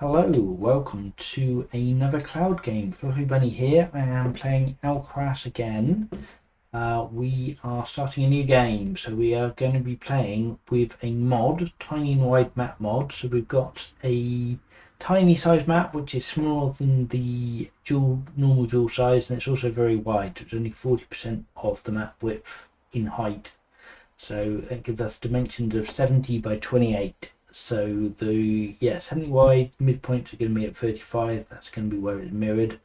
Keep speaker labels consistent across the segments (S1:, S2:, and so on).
S1: Hello, welcome to another cloud game. Fluffy Bunny here. I am playing Alcaras again. We are starting a new game, so we are going to be playing with a mod, Tiny Ultrawide map mod. So we've got a tiny size map, which is smaller than the normal dual size, and it's also very wide. It's only 40% of the map width in height. So it gives us dimensions of 70 by 28. So the 70 wide midpoints are going to be at 35. That's going to be where it's mirrored,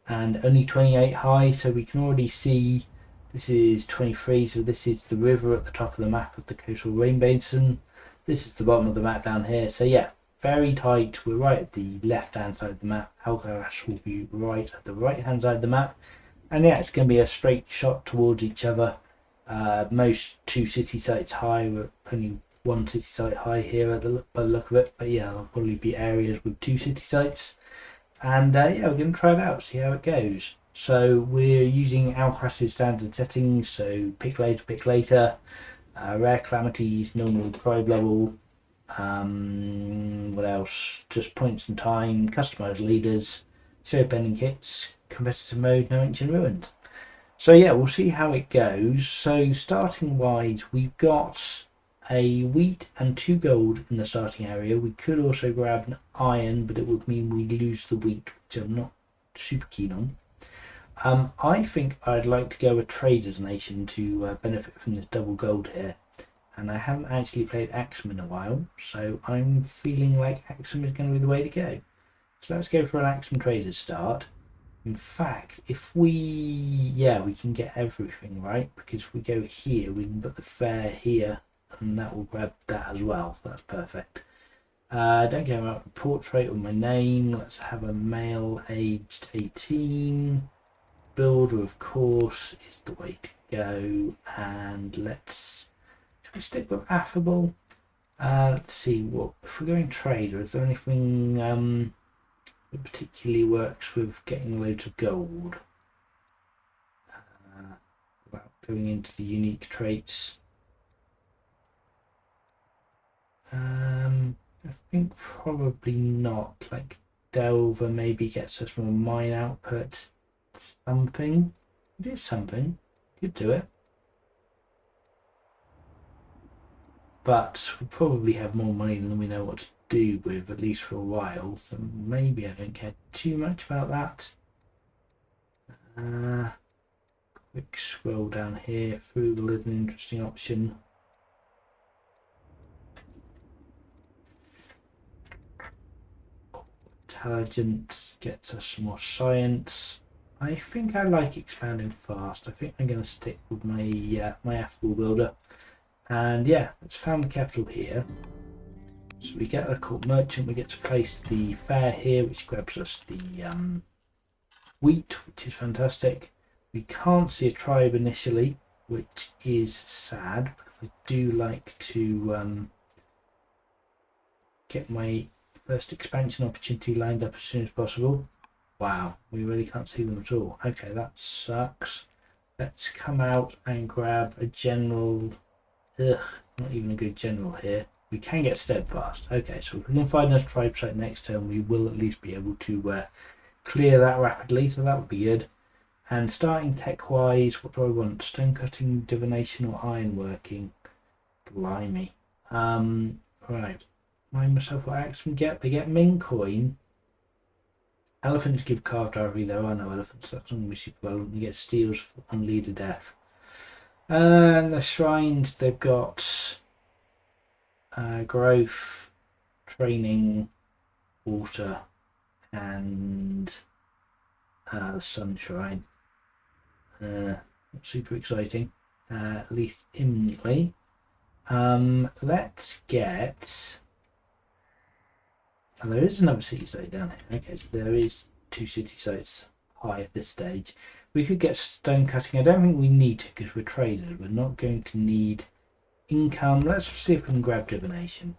S1: and only 28 high. So we can already see this is 23. So this is the river at the top of the map of the coastal rain basin. This is the bottom of the map down here. So yeah, very tight. We're right at the left hand side of the map. Alcaras will be right at the right hand side of the map, and yeah, it's going to be a straight shot towards each other. Most two city sites high. We're only one city site high here by the look of it, but yeah, there'll probably be areas with two city sites, and yeah, we're going to try it out, see how it goes. So we're using Alcaras' standard settings, so pick later, rare calamities, normal tribe level, what else, just points and time, customized leaders, show bending kits, competitive mode, no ancient ruins. So yeah, we'll see how it goes. So starting wise, we've got a wheat and 2 gold in the starting area. We could also grab an iron, but it would mean we lose the wheat, which I'm not super keen on. I think I'd like to go a traders nation to benefit from this double gold here. And I haven't actually played Aksum in a while, so I'm feeling like Aksum is going to be the way to go. So let's go for an Aksum traders start. In fact, if we can get everything right, because if we go here, we can put the fair here, and that will grab that as well. So that's perfect. Don't care about the portrait or my name. Let's have a male aged 18. Builder, of course, is the way to go. And should we stick with affable? Let's see, what if we're going trader, is there anything that particularly works with getting loads of gold? Without going into the unique traits. I think probably not. Like Delver maybe gets us more mine output. Something. It is something. Could do it. But we probably have more money than we know what to do with, at least for a while. So maybe I don't care too much about that. Quick scroll down here. Frugal is an interesting option. Intelligence gets us some more science. I think I like expanding fast. I think I'm going to stick with my my affable builder. And yeah, let's found the capital here. So we get a court merchant. We get to place the fair here, which grabs us the wheat, which is fantastic. We can't see a tribe initially, which is sad because I do like to get my first expansion opportunity lined up as soon as possible. Wow, we really can't see them at all. Okay, that sucks. Let's come out and grab a general. Ugh, not even a good general here. We can get steadfast. Okay, so if we can find this tribe site next turn, we will at least be able to clear that rapidly, so that would be good. And starting tech wise, what do I want? Stone cutting, divination, or iron working? Blimey. Right. Mind myself what Aksum get. They get min coin. Elephants give carved ivory. There are no elephants. That's on super well. You get steals on leader death. And the shrines, they've got growth, training, water, and the sun shrine. Not super exciting. Leaf imminently. Let's get. And there is another city site down here. Okay, so there is 2 city sites high at this stage. We could get stone cutting. I don't think we need to because we're traders. We're not going to need income. Let's see if we can grab divination.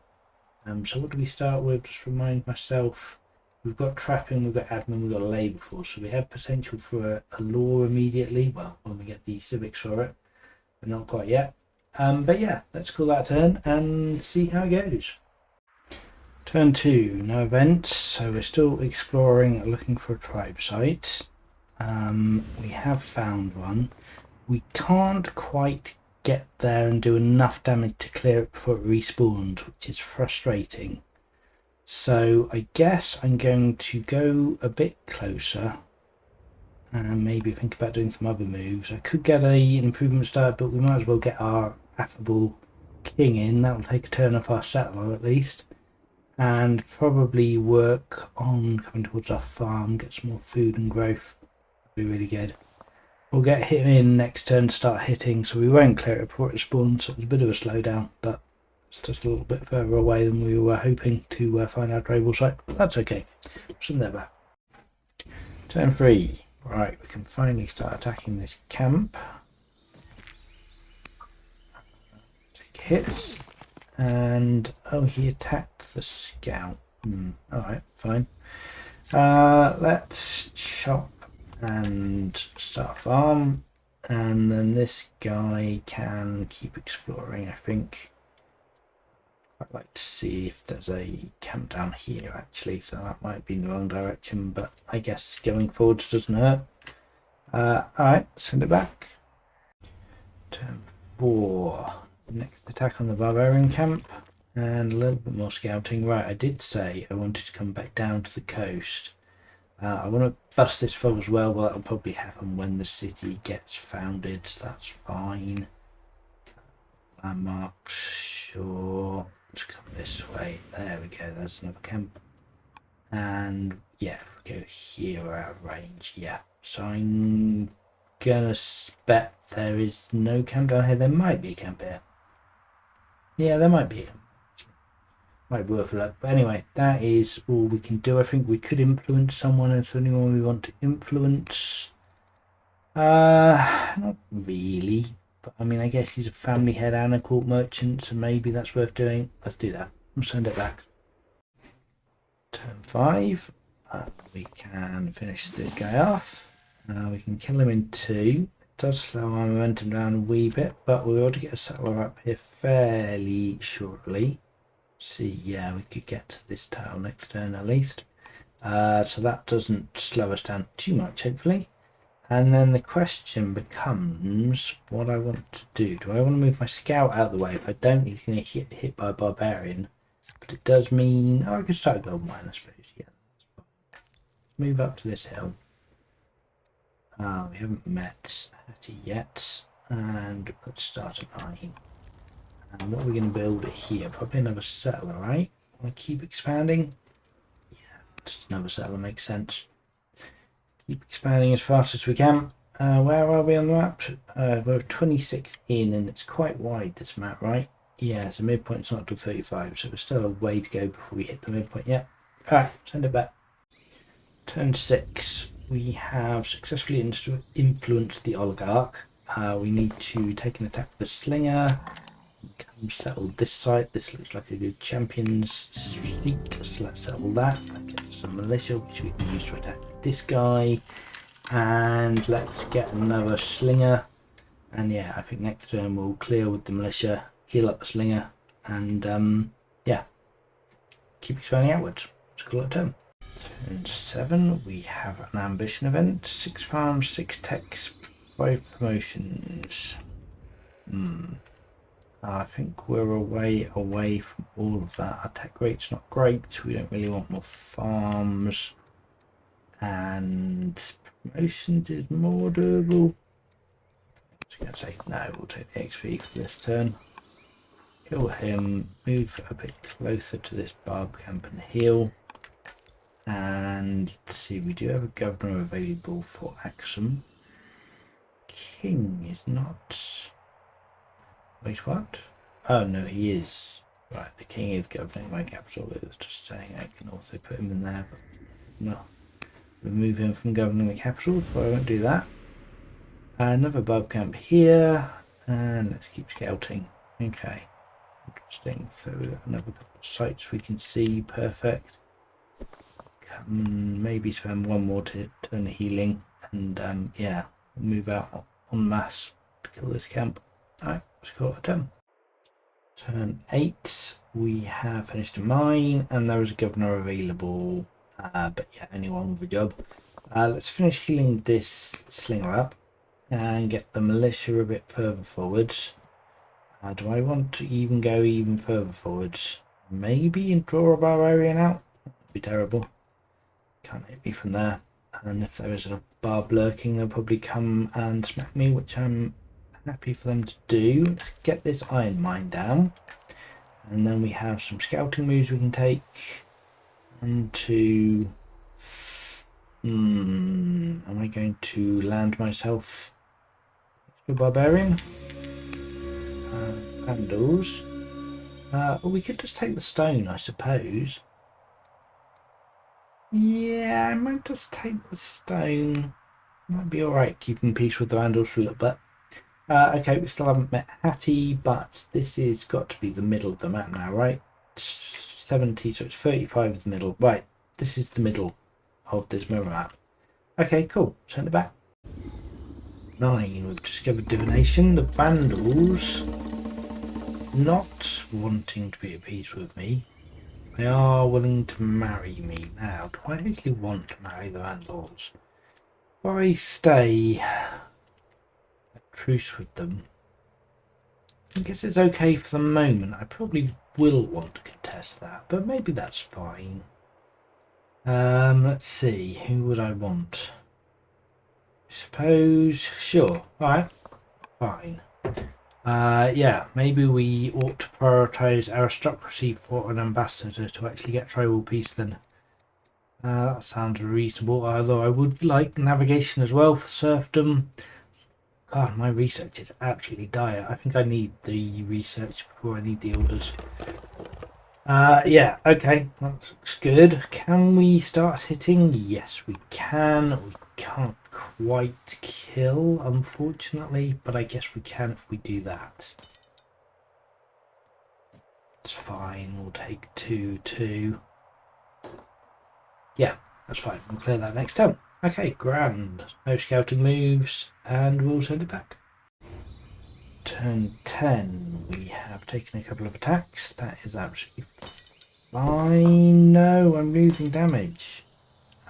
S1: So what do we start with? Just remind myself. We've got trapping, we've got admin, we've got labour force. So we have potential for a law immediately. Well, when we get the civics for it. But not quite yet. But yeah, let's call that a turn and see how it goes. Turn 2, no events, so we're still exploring, looking for a tribe site. We have found one. We can't quite get there and do enough damage to clear it before it respawns, which is frustrating. So I guess I'm going to go a bit closer and maybe think about doing some other moves. I could get an improvement start, but we might as well get our affable king in. That'll take a turn off our settler at least. And probably work on coming towards our farm, get some more food and growth. That'd be really good. We'll get him in next turn, start hitting, so we won't clear it before it spawns, so it's a bit of a slowdown, but it's just a little bit further away than we were hoping to find our tribal site, but that's okay. Send that back. Turn 3. Right, we can finally start attacking this camp. Take hits. And oh, he attacked the scout. Alright, fine. Let's chop and start a farm, and then this guy can keep exploring. I think I'd like to see if there's a camp down here actually, so that might be in the wrong direction, but I guess going forwards doesn't hurt. Alright, send it back. Turn 4. Next attack on the barbarian camp, and a little bit more scouting. Right, I did say I wanted to come back down to the coast. I want to bust this fog as well, but that'll probably happen when the city gets founded, so that's fine. Landmarks, sure. Let's come this way. There we go, there's another camp. And yeah, we go here, we're out of range, yeah. So I'm gonna bet there is no camp down here. There might be a camp here. Yeah, there might be. Might be worth a look. But anyway, that is all we can do. I think we could influence someone. Is there anyone we want to influence? Not really. But I mean, I guess he's a family head and a court merchant, so maybe that's worth doing. Let's do that. We'll send it back. Turn 5. We can finish this guy off. We can kill him in 2. Does slow our momentum down a wee bit, but we ought to get a settler up here fairly shortly. See, yeah, we could get to this town next turn at least. So that doesn't slow us down too much, hopefully. And then the question becomes what I want to do. Do I want to move my scout out of the way? If I don't, he's going to get hit by a barbarian. But it does mean, oh, I could start a gold mine, I suppose. Yeah, that's fine. Move up to this hill. We haven't met Hatti yet, and let's start at 9. And what are we going to build here? Probably another settler, right? Want to keep expanding? Yeah, just another settler makes sense. Keep expanding as fast as we can. Where are we on the map? We're 26 in, and it's quite wide, this map, right? Yeah, so midpoint's not till 35, so there's still a way to go before we hit the midpoint. Yeah. Alright, send it back. Turn 6. We have successfully influenced the oligarch. We need to take an attack with the slinger. Come settle this site. This looks like a good champion's seat, so let's settle that. Get some militia, which we can use to attack this guy. And let's get another slinger. And yeah, I think next turn we'll clear with the militia, heal up the slinger, and yeah, keep expanding outwards. Let's call it a turn. Turn 7, we have an ambition event. 6 farms, 6 techs, 5 promotions. I think we're away from all of that. Our tech rate's not great. We don't really want more farms. And promotions is more doable. I was going to say no, we'll take the XP for this turn. Kill him, move a bit closer to this barb camp and heal. And let's see, we do have a governor available for Aksum. King is not. Wait, what? Oh no, he is. Right, the king is governing my capital. It was just saying I can also put him in there, but no. Remove him from governing the capital, so I won't do that. Another barb camp here, and let's keep scouting. Okay, interesting. So we've got another couple of sites we can see. Perfect. Maybe spend one more to turn the healing, and yeah, move out en masse to kill this camp. Alright, let's call it a turn. Turn 8, we have finished a mine and there is a governor available, but yeah, only one with a job. Let's finish healing this slinger up and get the militia a bit further forwards. Do I want to even go even further forwards? Maybe and draw a barbarian out? That'd be terrible. Can't hit me from there. And if there is a barb lurking, they'll probably come and smack me, which I'm happy for them to do. Let's get this iron mine down. And then we have some scouting moves we can take. And to... am I going to land myself a barbarian? Vandals. We could just take the stone, I suppose. Yeah, I might just take the stone. Might be alright keeping peace with the Vandals for a little bit. Okay, we still haven't met Hatti, but this is got to be the middle of the map now, right? 70, so it's 35 is the middle. Right, this is the middle of this mirror map. Okay, cool. Send it back. 9, we've discovered divination. The Vandals not wanting to be at peace with me. They are willing to marry me. Now, do I actually want to marry the Vandals? If I stay at truce with them, I guess it's okay for the moment. I probably will want to contest that, but maybe that's fine. Let's see, who would I want? I suppose, sure, alright, fine. Yeah, maybe we ought to prioritise aristocracy for an ambassador to actually get tribal peace then. That sounds reasonable, although I would like navigation as well for serfdom. God, my research is absolutely dire. I think I need the research before I need the orders. Yeah, okay, that looks good. Can we start hitting? Yes, we can. We can't quite kill, unfortunately, but I guess we can if we do that. It's fine, we'll take 2-2. Yeah, that's fine, we'll clear that next turn. Okay, grand. No scouting moves, and we'll send it back. Turn 10, we have taken a couple of attacks. That is absolutely fine. No, I'm losing damage.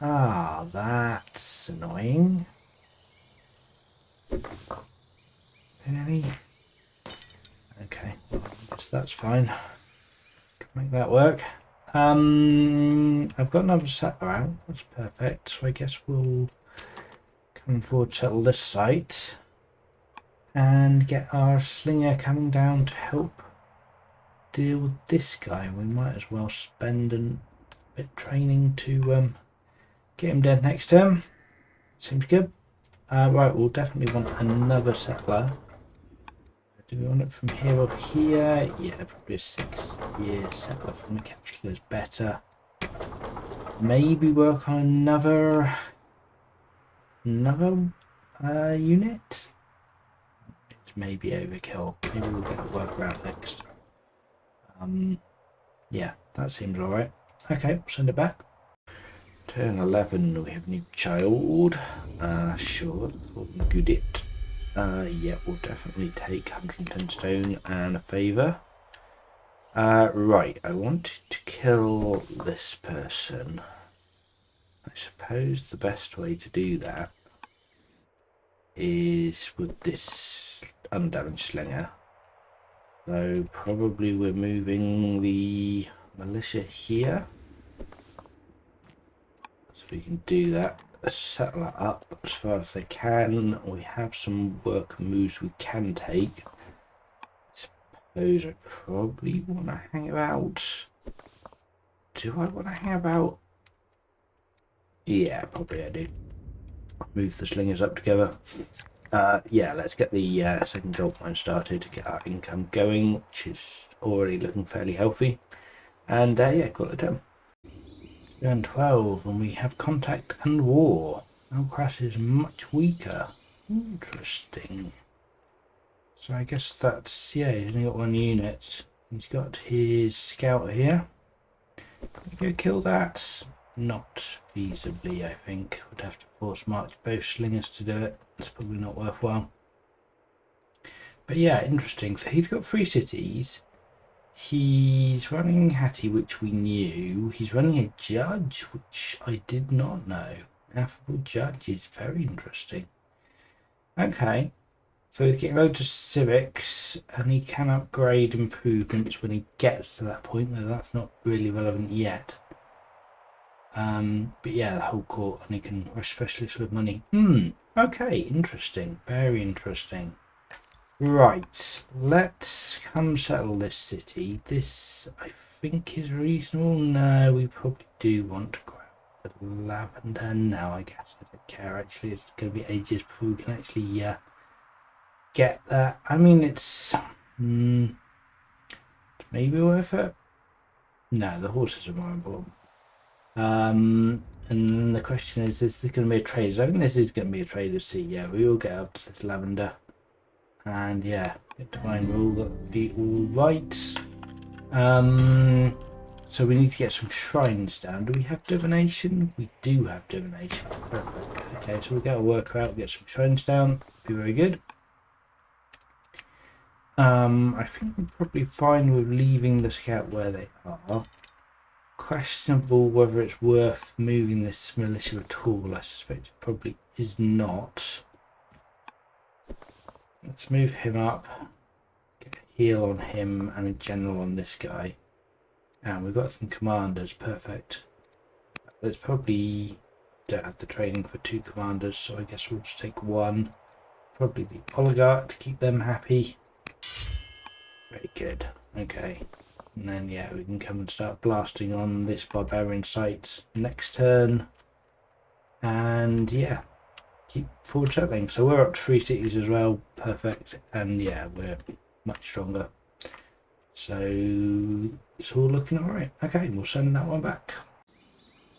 S1: Ah, that's annoying. Really? Okay, well, I guess that's fine. Can make that work. I've got another settler out. That's perfect. So I guess we'll come forward, settle this site, and get our slinger coming down to help deal with this guy. We might as well spend a bit training to get him dead next turn. Seems good. Right, we'll definitely want another settler. Do we want it from here or here? Yeah, probably a 6-year settler from the capital is better. Maybe work on another unit. It's maybe overkill. Maybe we'll get a workaround next. Yeah, that seems alright. Okay, we'll send it back. Turn 11, we have a new child. Sure, thought we could it. Yeah, we'll definitely take 110 stone and a favour. Right, I wanted to kill this person. I suppose the best way to do that is with this undamaged slinger. So probably we're moving the militia here. So we can do that. Settle it up as far as they can. We have some work moves we can take. I suppose I probably want to hang about. Do I want to hang about? Yeah, probably I do. Move the slingers up together. Yeah, let's get the second gold mine started to get our income going, which is already looking fairly healthy. And yeah, call it done. Turn 12, and we have contact and war. Alcaras is much weaker. Interesting. So I guess that's, yeah, he's only got 1 unit. He's got his scout here. Can we go kill that? Not feasibly, I think. Would have to force march both slingers to do it. It's probably not worthwhile. But yeah, interesting. So he's got 3 cities. He's running Hatti, which we knew. He's running a judge, which I did not know. Affable judge is very interesting. Okay. So he's getting loads of civics, and he can upgrade improvements when he gets to that point, though that's not really relevant yet. But yeah, the whole court, and he can rush specialists with money. Okay, interesting. Very interesting. Right, let's come settle this city. This, I think, is reasonable. No, we probably do want to grab the lavender now, I guess. I don't care, actually. It's going to be ages before we can actually get that. I mean, it's maybe worth it. No, the horses are more important. And then the question is this going to be a trader? I think this is going to be a trader seat. Yeah, we will get up to this lavender. And yeah, divine rule, that be all right. So we need to get some shrines down. Do we have divination? We do have divination. Perfect. Okay, so we'll get a worker out, get some shrines down. Be very good. I think we're probably fine with leaving the scout where they are. Questionable whether it's worth moving this militia at all. I suspect it probably is not. Let's move him up. Get a heal on him and a general on this guy. And we've got some commanders. Perfect. Let's probably don't have the training for 2 commanders, so I guess we'll just take 1. Probably the oligarch to keep them happy. Very good. Okay. And then yeah, we can come and start blasting on this barbarian site next turn. And yeah, keep forward settling. So we're up to 3 cities as well. Perfect. And yeah, we're much stronger. So it's all looking alright. Okay, we'll send that one back.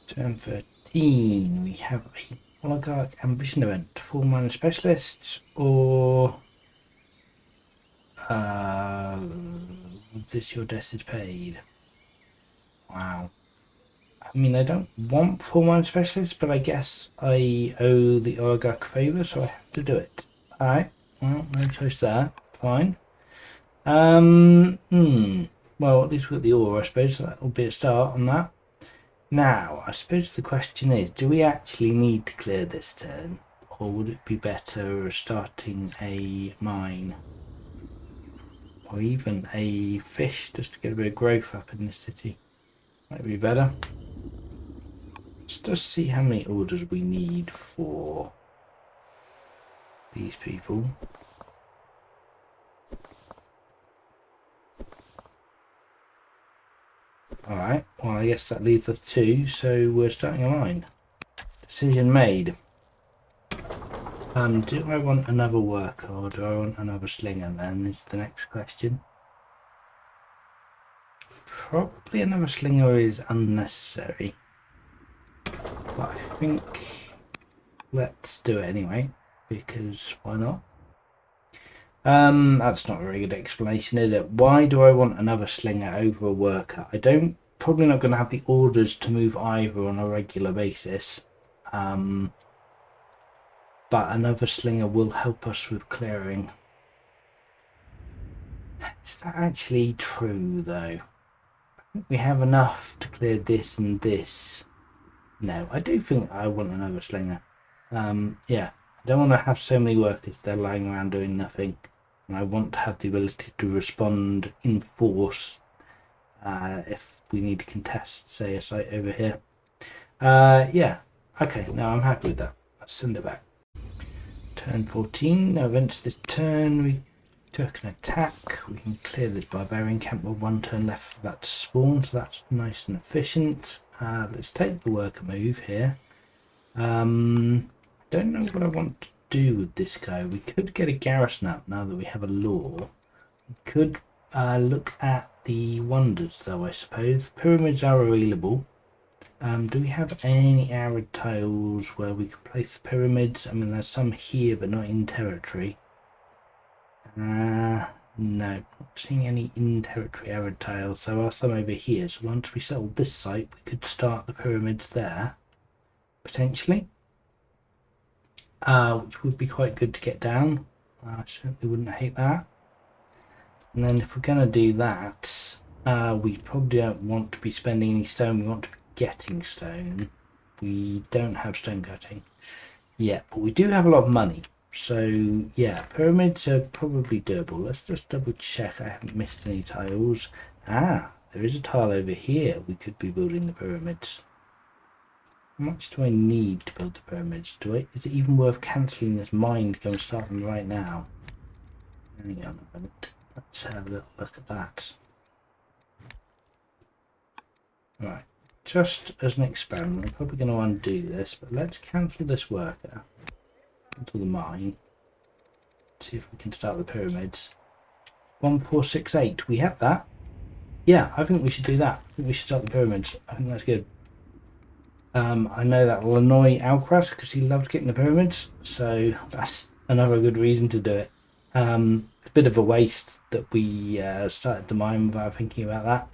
S1: Turn 13. We have a oligarch ambition event. 4 minor specialists or this your debt is paid. Wow. I mean, I don't want 4 minor specialists, but I guess I owe the oligarch a favour, so I have to do it. Alright, well, no choice there. Fine. Well, at least with the ore, I suppose, so that will be a start on that. Now, I suppose the question is, do we actually need to clear this turn? Or would it be better starting a mine? Or even a fish, just to get a bit of growth up in the city? Might be better. Let's just see how many orders we need for these people. Alright, well I guess that leaves us 2, so we're starting a mine. Decision made. Do I want another worker or do I want another slinger then is the next question. Probably another slinger is unnecessary. But I think let's do it anyway, because why not? That's not a very good explanation, is it? Why do I want another slinger over a worker? Probably not going to have the orders to move either on a regular basis. But another slinger will help us with clearing. Is that actually true though? I think we have enough to clear this and this. No, I do think I want another slinger. Yeah, I don't want to have so many workers there lying around doing nothing. And I want to have the ability to respond in force if we need to contest, say, a site over here. Yeah, okay, no, I'm happy with that. Let's send it back. Turn 14, no events this turn. We took an attack. We can clear this barbarian camp with 1 turn left for that to spawn, so that's nice and efficient. Let's take the worker move here. Don't know what I want to do with this guy. We could get a garrison up now that we have a law. We could look at the wonders though, I suppose. Pyramids are available. Do we have any arid tiles where we can place the pyramids? I mean, there's some here, but not in territory. No, not seeing any in territory arid tiles. There are some over here. So once we settle this site, we could start the pyramids there, potentially. Which would be quite good to get down. I certainly wouldn't hate that. And then if we're going to do that, We probably don't want to be spending any stone. We want to be getting stone. We don't have stone cutting yet, but we do have a lot of money. So yeah, pyramids are probably doable. Let's just double check I haven't missed any tiles. Ah, there is a tile over here. We could be building the pyramids. How much do I need to build the pyramids? Is it even worth cancelling this mine to go and start them right now? Hang on a minute. Let's have a little look at that. Right, just as an experiment, I'm probably going to undo this, but let's cancel this worker. Cancel the mine. See if we can start the pyramids. 1468, we have that. Yeah, I think we should do that. I think we should start the pyramids. I think that's good. I know that will annoy Alcaras because he loves getting the pyramids, so that's another good reason to do it. It's a bit of a waste that we started the mine without thinking about that.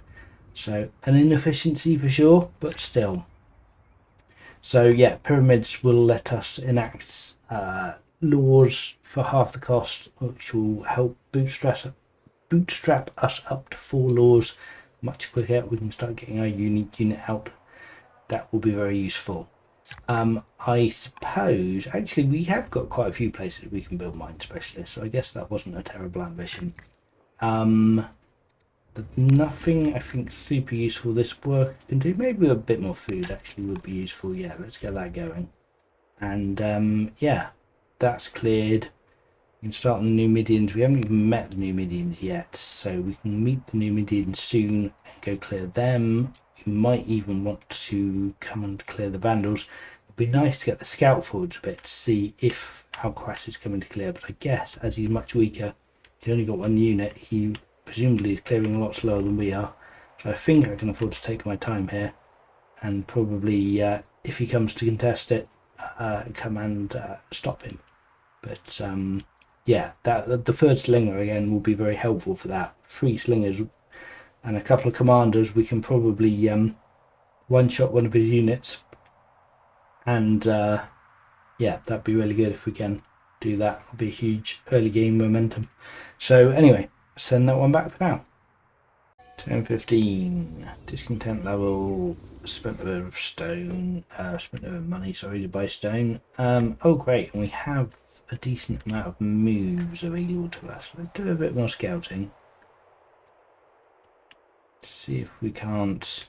S1: So an inefficiency for sure, but still. So yeah, pyramids will let us enact laws for half the cost, which will help bootstrap us up to 4 laws much quicker. We can start getting our unique unit out. That will be very useful. I suppose actually we have got quite a few places we can build mine specialists, so I guess that wasn't a terrible ambition. Nothing I think super useful this work can do. Maybe a bit more food actually would be useful. Yeah, let's get that going. And yeah, that's cleared. We can start on the Numidians. We haven't even met the Numidians yet, so we can meet the Numidians soon and go clear them. We might even want to come and clear the Vandals. It'd be nice to get the scout forwards a bit to see if Alcaras is coming to clear, but I guess as he's much weaker, he's only got 1 unit, he presumably is clearing a lot slower than we are. So I think I can afford to take my time here and probably, if he comes to contest it, come and stop him. But yeah, the 3rd slinger again will be very helpful for that. 3 slingers and a couple of commanders, we can probably one-shot one of his units. And yeah, that'd be really good if we can do that. It'll be a huge early game momentum. So anyway, send that one back for now. 10-15, discontent level, spent a bit of stone, spent a bit of money, sorry, to buy stone. Oh great, and we have a decent amount of moves available to us. Let's do a bit more scouting. See if we can't...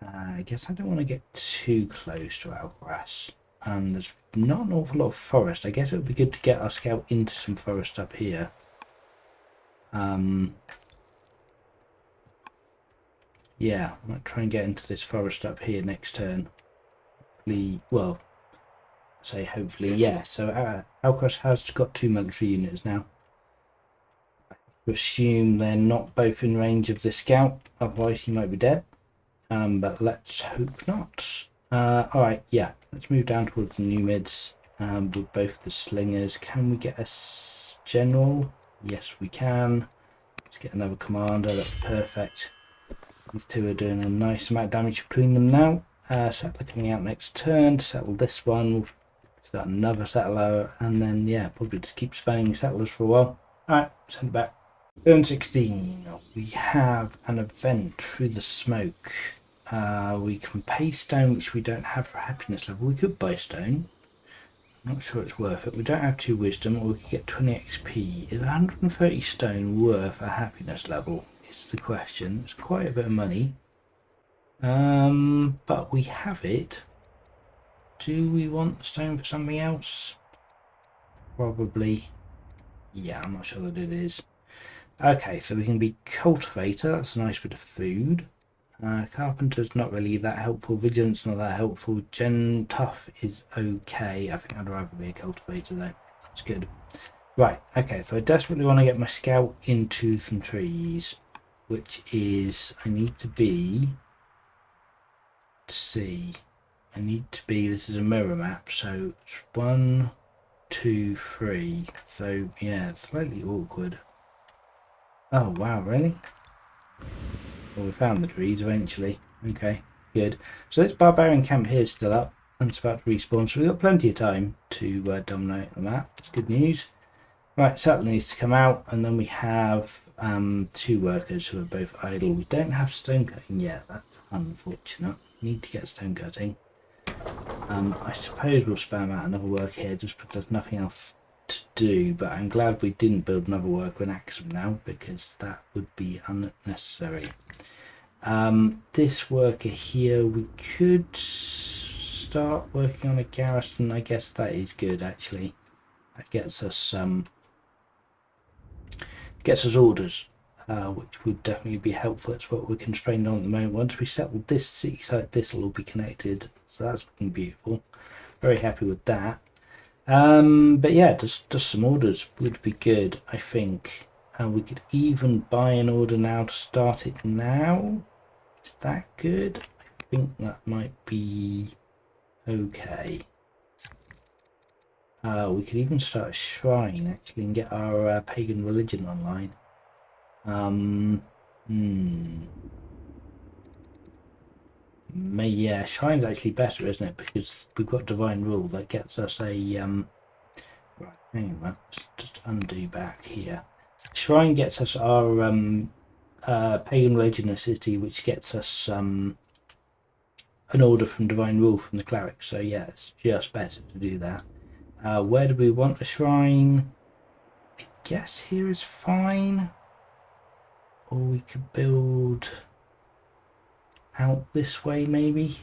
S1: I guess I don't want to get too close to Alcaras. There's not an awful lot of forest. I guess it would be good to get our scout into some forest up here. Yeah, I might try and get into this forest up here next turn. Hopefully, well, say hopefully, yeah. So Alcaras has got 2 military units now. I assume they're not both in range of the scout, otherwise he might be dead. But let's hope not. Alright, yeah, let's move down towards the Numids with both the slingers. Can we get a general? Yes, we can. Let's get another commander, that's perfect. These 2 are doing a nice amount of damage between them now. Settler coming out next turn to settle this one. We'll start another settler, and then, yeah, probably just keep spamming settlers for a while. Alright, send it back. Turn 16, we have an event through the smoke. We can pay stone, which we don't have for happiness level. We could buy stone. I'm not sure it's worth it. We don't have 2 wisdom, or we could get 20 XP. Is 130 stone worth a happiness level? Is the question. It's quite a bit of money. But we have it. Do we want stone for something else? Probably. Yeah, I'm not sure that it is. Okay, so we can be cultivator. That's a nice bit of food. Carpenter's not really that helpful. Vigilance not that helpful. Tough is okay. I think I'd rather be a cultivator though. That's good. Right, okay, so I desperately want to get my scout into some trees, which is, I need to be, let's see, I need to be, this is a mirror map, so it's 1, 2, 3, so yeah, it's slightly awkward. Oh wow, really? Well, we found the trees eventually. Okay, good. So this barbarian camp here is still up and it's about to respawn, so we've got plenty of time to dominate the map. That's good news. Right, settler needs to come out, and then we have 2 workers who are both idle. We don't have stone cutting yet. That's unfortunate. Need to get stone cutting. I suppose we'll spam out another work here just because there's nothing else to do, but I'm glad we didn't build another worker in Aksum now, because that would be unnecessary. This worker here, we could start working on a garrison. I guess that is good, actually. That gets us orders, which would definitely be helpful. It's what we're constrained on at the moment. Once we settle this city site, this will all be connected, so that's looking beautiful. Very happy with that. But yeah, just some orders would be good, I think. We could even buy an order now to start it now. Is that good? I think that might be okay. We could even start a shrine, actually, and get our pagan religion online. Yeah, shrine's actually better, isn't it? Because we've got divine rule that gets us a right, hang on, let's just undo back here. Shrine gets us our pagan religion city, which gets us an order from divine rule from the cleric. So yeah, it's just better to do that. Where do we want the shrine? I guess here is fine. Or we could build out this way, maybe.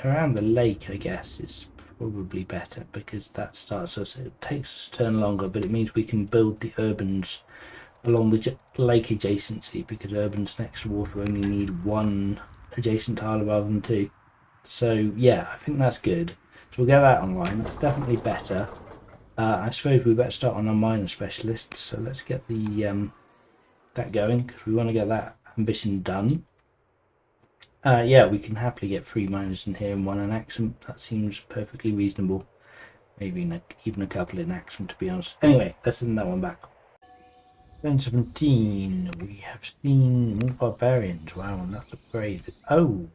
S1: Around the lake, I guess, is probably better, because that starts us. It takes us a turn longer, but it means we can build the urbans along the lake adjacency, because urbans next to water only need 1 adjacent tile rather than 2. So yeah, I think that's good. So we'll get that online. That's definitely better. I suppose we better start on our miner specialists. So let's get the that going, because we want to get that ambition done. Yeah, we can happily get 3 miners in here and 1 in Aksum. That seems perfectly reasonable. Maybe even a couple in Aksum, to be honest. Anyway, let's send that one back. Turn 17. We have seen more barbarians. Wow, and that's upgraded. Oh,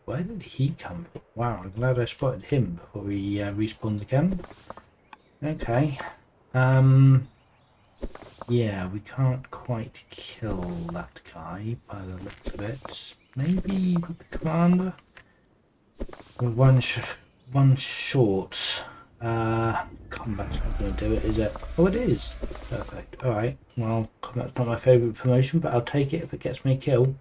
S1: where did he come from? Wow, I'm glad I spotted him before we respawned the camp. Okay. Yeah, we can't quite kill that guy by the looks of it. Maybe with the commander? One short. Combat's not going to do it, is it? Oh, it is. Perfect. Alright, well, combat's not my favourite promotion, but I'll take it if it gets me a kill.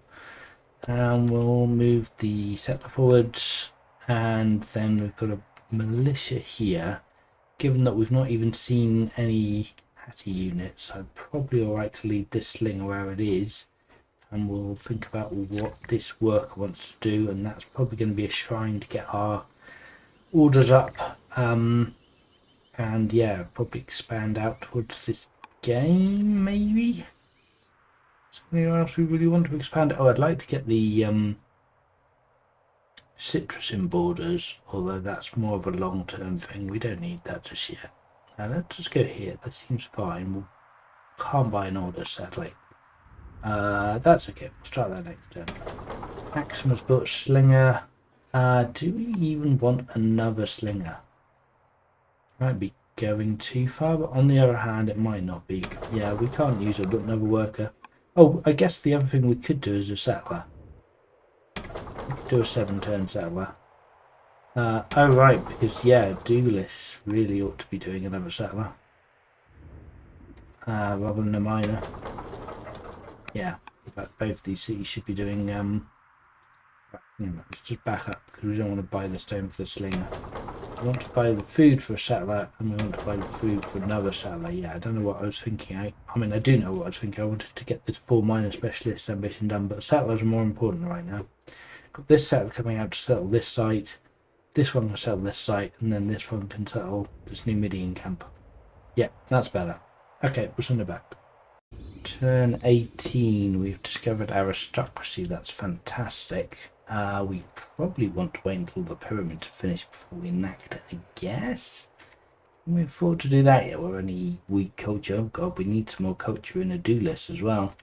S1: And we'll move the settler forwards, and then we've got a militia here. Given that we've not even seen any Hatti units, I'm probably alright to leave this slinger where it is, and we'll think about what this worker wants to do, and that's probably going to be a shrine to get our orders up. And yeah, probably expand out towards this game, maybe? Something else we really want to expand? Oh, I'd like to get the citrus in borders, although that's more of a long-term thing. We don't need that just yet. Now let's just go here. That seems fine. We can't buy an order, sadly. That's okay. We'll start that next turn. Aksum has built slinger. Do we even want another slinger? Might be going too far, but on the other hand, it might not be. Yeah, we can't use another worker. Oh, I guess the other thing we could do is a settler. We could do a 7-turn settler. Oh right, because yeah, duelists really ought to be doing another settler. Rather than a miner. Yeah, but both these cities should be doing let's just back up, because we don't want to buy the stone for the slinger. We want to buy the food for a settler, and we want to buy the food for another settler. Yeah, I don't know what I was thinking. I mean, I do know what I was thinking. I wanted to get this 4 miner specialist ambition done, but settlers are more important right now. Got this settler coming out to settle this site. This one can settle this site, and then this one can settle this new Midian camp. Yeah, that's better. Okay, we'll send it back. Turn 18, we've discovered aristocracy. That's fantastic. We probably want to wait until the pyramid to finish before we enact it, I guess. Can we afford to do that yet? We're only weak culture. Oh god, we need some more culture in a duelist as well.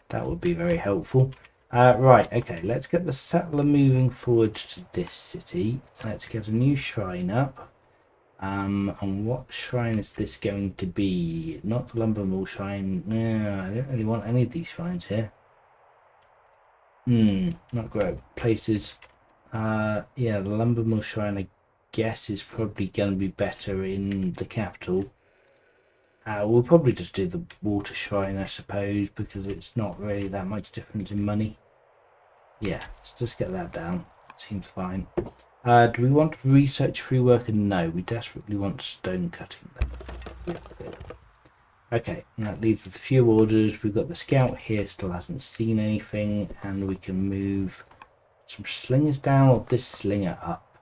S1: That would be very helpful. Right, okay, let's get the settler moving forward to this city. Let's get a new shrine up. And what shrine is this going to be? Not the lumber mill shrine. No, I don't really want any of these shrines here. Not great places. Yeah, the lumber mill shrine, I guess, is probably going to be better in the capital. We'll probably just do the water shrine, I suppose, because it's not really that much difference in money. Yeah, let's just get that down. Seems fine. Do we want research free worker? No, we desperately want stone cutting. Okay, and that leaves us a few orders. We've got the scout here, still hasn't seen anything, and we can move some slingers down or this slinger up.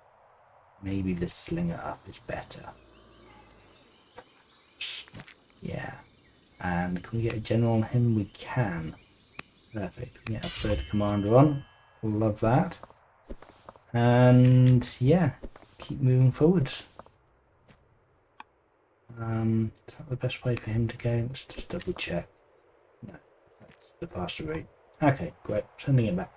S1: Maybe this slinger up is better. Yeah. And can we get a general on him? We can. Perfect. We get a third commander on. Love that. And yeah, keep moving forwards. Is that the best way for him to go? Let's just double check. No, that's the faster route. Okay, great. Sending it back.